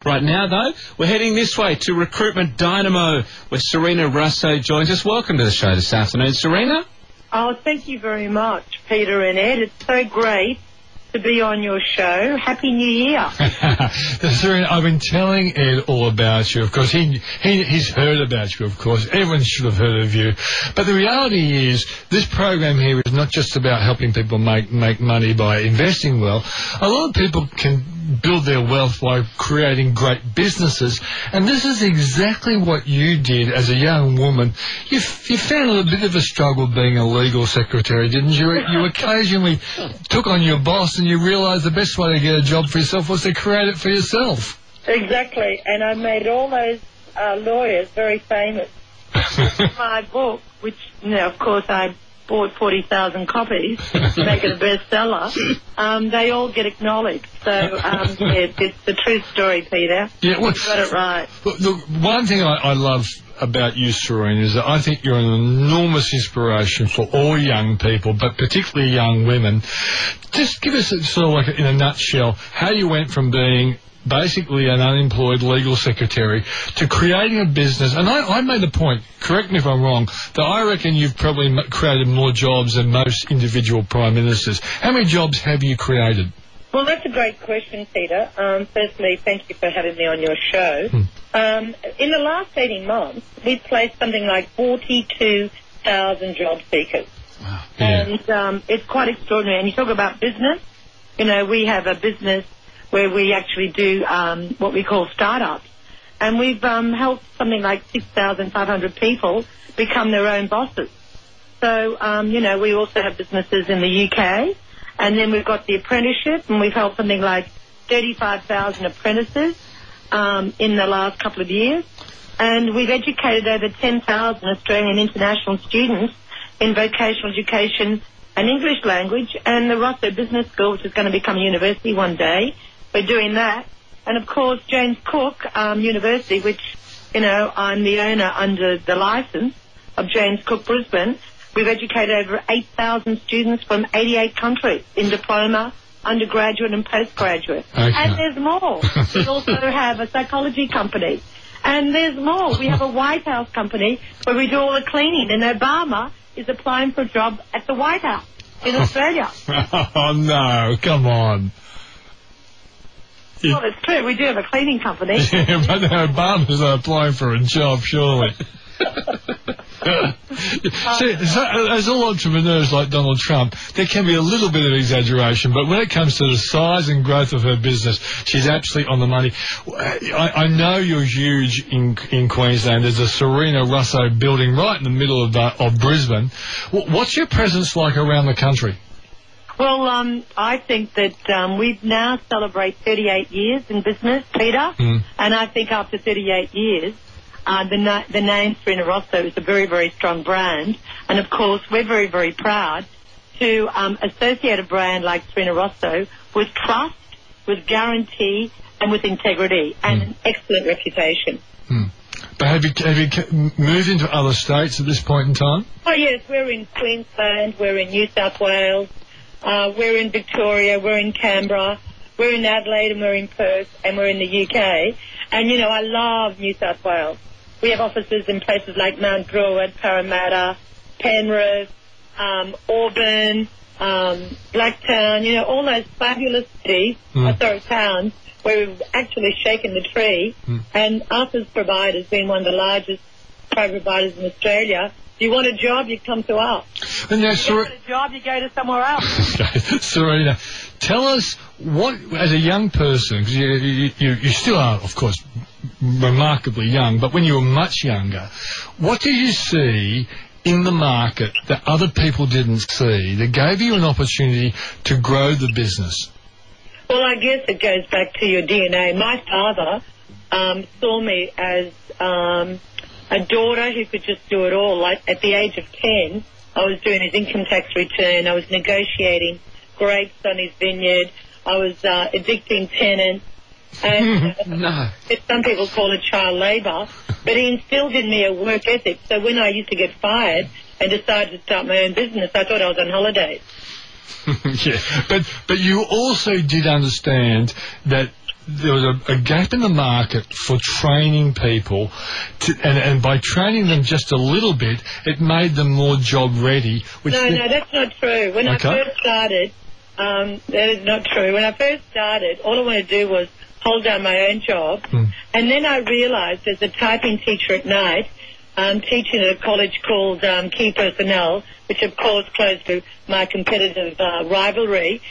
Right now, though, we're heading this way to Recruitment Dynamo, where Sarina Russo joins us. Welcome to the show this afternoon, Sarina. Oh, thank you very much, Peter and Ed. It's so great to be on your show. Happy New Year. Sarina, I've been telling Ed all about you. Of course, he's heard about you, of course. Everyone should have heard of you. But the reality is, this program here is not just about helping people make money by investing well. A lot of people can build their wealth by creating great businesses, and this is exactly what you did as a young woman. You found a bit of a struggle being a legal secretary, didn't you? You occasionally took on your boss and you realised the best way to get a job for yourself was to create it for yourself. Exactly, and I made all those lawyers very famous. My book, which, of course, I bought 40,000 copies to make it a bestseller, they all get acknowledged. So, it's the true story, Peter. Yeah, well, you got it right. Look, one thing I love about you, Sarina, is that I think you're an enormous inspiration for all young people, but particularly young women. Just give us sort of like, in a nutshell, how you went from being basically an unemployed legal secretary to creating a business. And I made the point, correct me if I'm wrong, that I reckon you've probably created more jobs than most individual prime ministers. How many jobs have you created? Well, that's a great question, Peter. Firstly, thank you for having me on your show. In the last 18 months, we've placed something like 42,000 job seekers. Wow. Yeah. And it's quite extraordinary. And you talk about business, we have a business where we actually do what we call startups. And we've helped something like 6,500 people become their own bosses. So, we also have businesses in the UK. And then we've got the apprenticeship, and we've helped something like 35,000 apprentices in the last couple of years. And we've educated over 10,000 Australian international students in vocational education and English language. And the Russo Business School, which is going to become a university one day, we're doing that. And, of course, James Cook University, which, I'm the owner under the licence of James Cook Brisbane. We've educated over 8,000 students from 88 countries in diploma, undergraduate and postgraduate. Okay. And there's more. We also have a psychology company. And there's more. We have a White House company where we do all the cleaning. And Obama is applying for a job at the White House in Australia. Oh, no. Come on. Well, it's true. We do have a cleaning company. Yeah, but Obama's applying for a job, surely. See, so, as all entrepreneurs like Donald Trump, there can be a little bit of exaggeration, but when it comes to the size and growth of her business, she's absolutely on the money. I know you're huge in Queensland. There's a Sarina Russo building right in the middle of Brisbane. What's your presence like around the country? Well, I think that we've now celebrated 38 years in business, Peter, and I think after 38 years, the name Sarina Russo is a very, very strong brand. And, of course, we're very, very proud to associate a brand like Sarina Russo with trust, with guarantee, and with integrity, and an excellent reputation. But have you moved into other states at this point in time? Oh, yes. We're in Queensland. We're in New South Wales. We're in Victoria. We're in Canberra. We're in Adelaide, and we're in Perth, and we're in the UK. And, I love New South Wales. We have offices in places like Mount Druitt, Parramatta, Penrith, Auburn, Blacktown, all those fabulous cities, towns, where we've actually shaken the tree. And us as providers, being one of the largest private providers in Australia, if you want a job, you come to us. And now, if you want a job, you go to somewhere else. Okay. Sarina, tell us what, as a young person, because you still are, of course, remarkably young, but when you were much younger, what did you see in the market that other people didn't see that gave you an opportunity to grow the business? Well, I guess it goes back to your DNA. My father saw me as a daughter who could just do it all. Like at the age of 10, I was doing his income tax return. I was negotiating grapes on his vineyard. I was evicting tenants. And some people call it child labour, but he instilled in me a work ethic. So when I used to get fired and decided to start my own business, I thought I was on holidays. Yeah, but you also did understand that there was a gap in the market for training people, and by training them just a little bit, it made them more job ready. No, that's not true. When I first started, that is not true. When I first started, all I wanted to do was hold down my own job, and then I realised as a typing teacher at night, teaching at a college called Key Personnel, which of course closed to my competitive rivalry,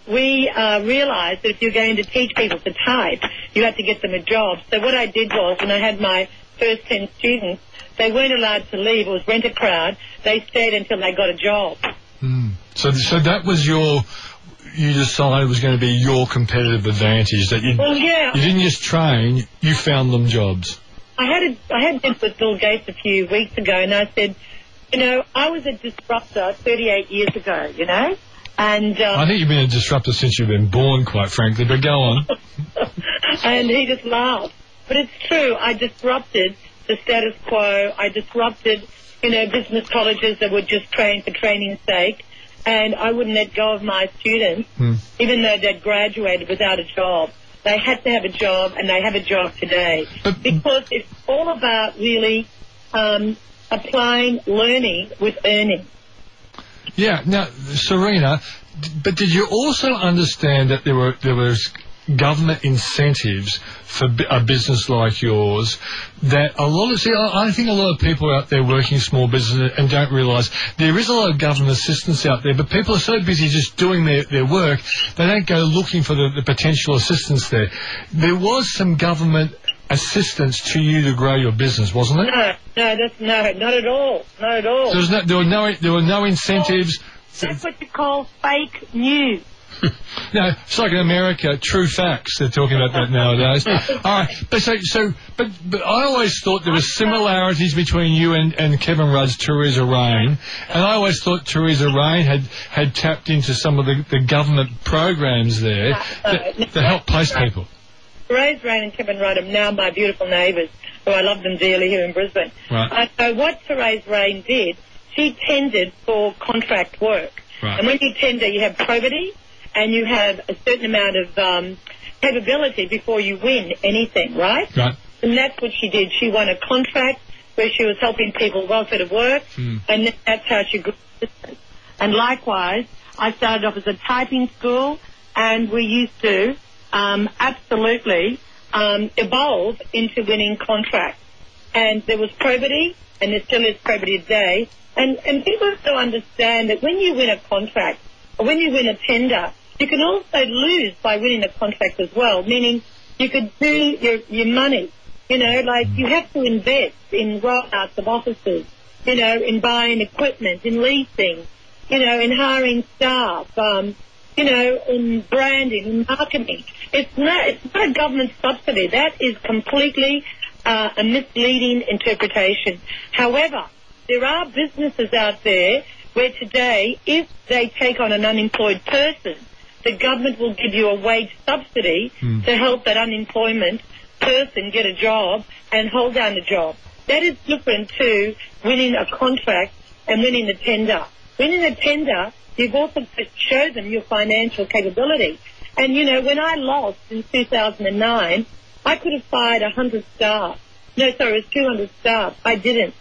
we realised that if you're going to teach people to type, you have to get them a job. So what I did was, when I had my first 10 students, they weren't allowed to leave. It was rent-a-crowd. They stayed until they got a job. So that was you decided was going to be your competitive advantage, that you didn't just train, you found them jobs. I had dinner with Bill Gates a few weeks ago, and I said, I was a disruptor 38 years ago, and I think you've been a disruptor since you've been born, quite frankly, but go on. And he just laughed. But it's true, I disrupted the status quo. I disrupted, business colleges that would just train for training's sake, and I wouldn't let go of my students, even though they'd graduated without a job. They had to have a job, and they have a job today. Because it's all about really applying learning with earning. Yeah. Now, Sarina, but did you also understand that there was government incentives for a business like yours that I think a lot of people out there working small business and don't realise there is a lot of government assistance out there, but people are so busy just doing their work, they don't go looking for the potential assistance there. There was some government assistance to you to grow your business, wasn't it? No, not at all. Not at all. So there were no incentives. That's what you call fake news. No, it's like in America, true facts. They're talking about that nowadays. All right, but I always thought there were similarities between you and Kevin Rudd's Theresa Rain, and I always thought Theresa Rain had tapped into some of the government programs there that help place people. Theresa Rain and Kevin Rudd are now my beautiful neighbours, who I love them dearly here in Brisbane. Right. So what Theresa Rain did, she tendered for contract work. Right. And when you tender, you have probity, and you have a certain amount of capability before you win anything, right? Right. And that's what she did. She won a contract where she was helping people welfare to work, and that's how she grew the business. And likewise, I started off as a typing school, and we used to absolutely evolve into winning contracts. And there was probity, and there still is probity today. And people have to understand that when you win a contract, or when you win a tender, you can also lose by winning a contract as well, meaning you could do your money. Like you have to invest in rollouts of offices, in buying equipment, in leasing, in hiring staff, in branding, in marketing. It's not a government subsidy. That is completely a misleading interpretation. However, there are businesses out there where today, if they take on an unemployed person, the government will give you a wage subsidy to help that unemployment person get a job and hold down the job. That is different to winning a contract and winning a tender. Winning a tender, you've also to show them your financial capability. And, when I lost in 2009, I could have fired 100 staff. No, sorry, it was 200 staff. I didn't.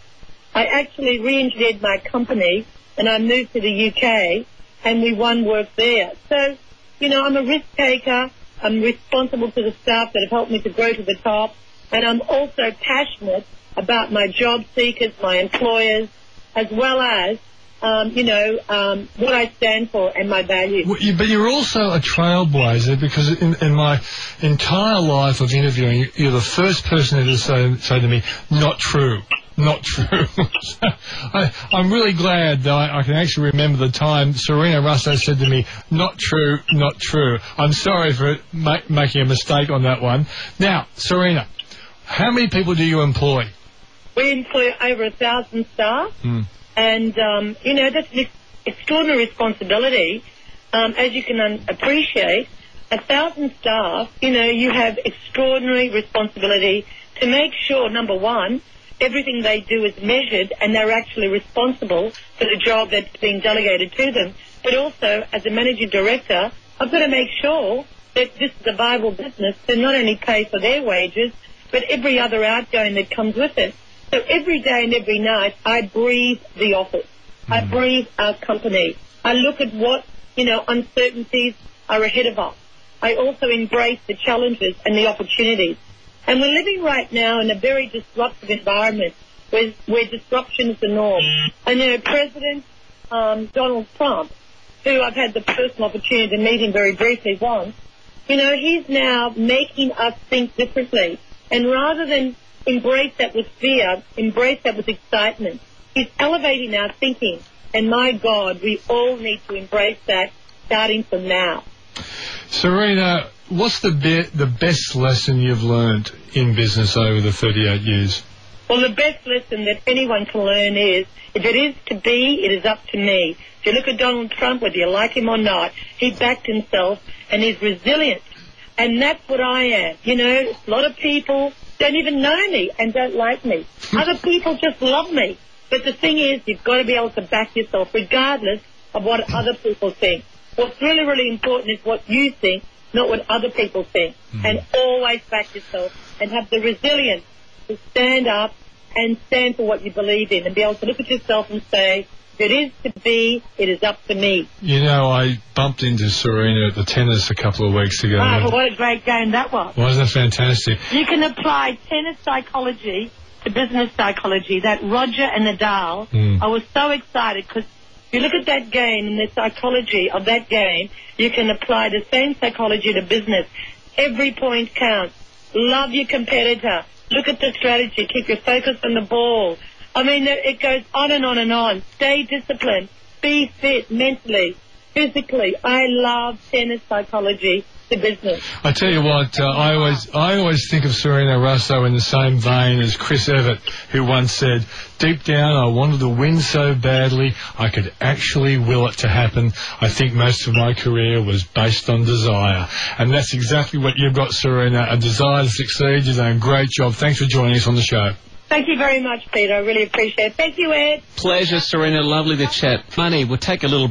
I actually re-engineered my company, and I moved to the UK, and we won work there. So, I'm a risk taker. I'm responsible to the staff that have helped me to grow to the top, and I'm also passionate about my job seekers, my employers, as well as, what I stand for and my values. But you're also a trailblazer, because in my entire life of interviewing, you're the first person to say to me, not true. Not true. I'm really glad that I can actually remember the time Sarina Russo said to me, not true, not true. I'm sorry for making a mistake on that one. Now, Sarina, how many people do you employ? We employ over 1,000 staff, and, that's an extraordinary responsibility. As you can appreciate, 1,000 staff, you have extraordinary responsibility to make sure, number one, everything they do is measured and they're actually responsible for the job that's being delegated to them. But also, as a managing director, I've got to make sure that this is a viable business to not only pay for their wages, but every other outgoing that comes with it. So every day and every night, I breathe the office. I breathe our company. I look at what, uncertainties are ahead of us. I also embrace the challenges and the opportunities. And we're living right now in a very disruptive environment where disruption is the norm. And President Donald Trump, who I've had the personal opportunity to meet him very briefly once, he's now making us think differently. And rather than embrace that with fear, embrace that with excitement, he's elevating our thinking. And my God, we all need to embrace that starting from now. Sarina, what's the best lesson you've learned in business over the 38 years? Well, the best lesson that anyone can learn is, if it is to be, it is up to me. If you look at Donald Trump, whether you like him or not, he backed himself and he's resilient. And that's what I am. A lot of people don't even know me and don't like me. Other people just love me. But the thing is, you've got to be able to back yourself regardless of what other people think. What's really, really important is what you think, not what other people think. And always back yourself and have the resilience to stand up and stand for what you believe in and be able to look at yourself and say, if it is to be, it is up to me. I bumped into Sarina at the tennis a couple of weeks ago. Well, what a great game that was. Wasn't it fantastic? You can apply tennis psychology to business psychology. That Roger and Nadal, I was so excited because if you look at that game and the psychology of that game, you can apply the same psychology to business. Every point counts. Love your competitor. Look at the strategy. Keep your focus on the ball. I mean, it goes on and on and on. Stay disciplined. Be fit mentally, physically. I love tennis psychology to business. I tell you what, I always think of Sarina Russo in the same vein as Chris Evert, who once said, deep down I wanted to win so badly I could actually will it to happen. I think most of my career was based on desire. And that's exactly what you've got, Sarina, a desire to succeed. You've done a great job. Thanks for joining us on the show. Thank you very much, Peter. I really appreciate it. Thank you, Ed. Pleasure, Sarina. Lovely to chat. Money, we'll take a little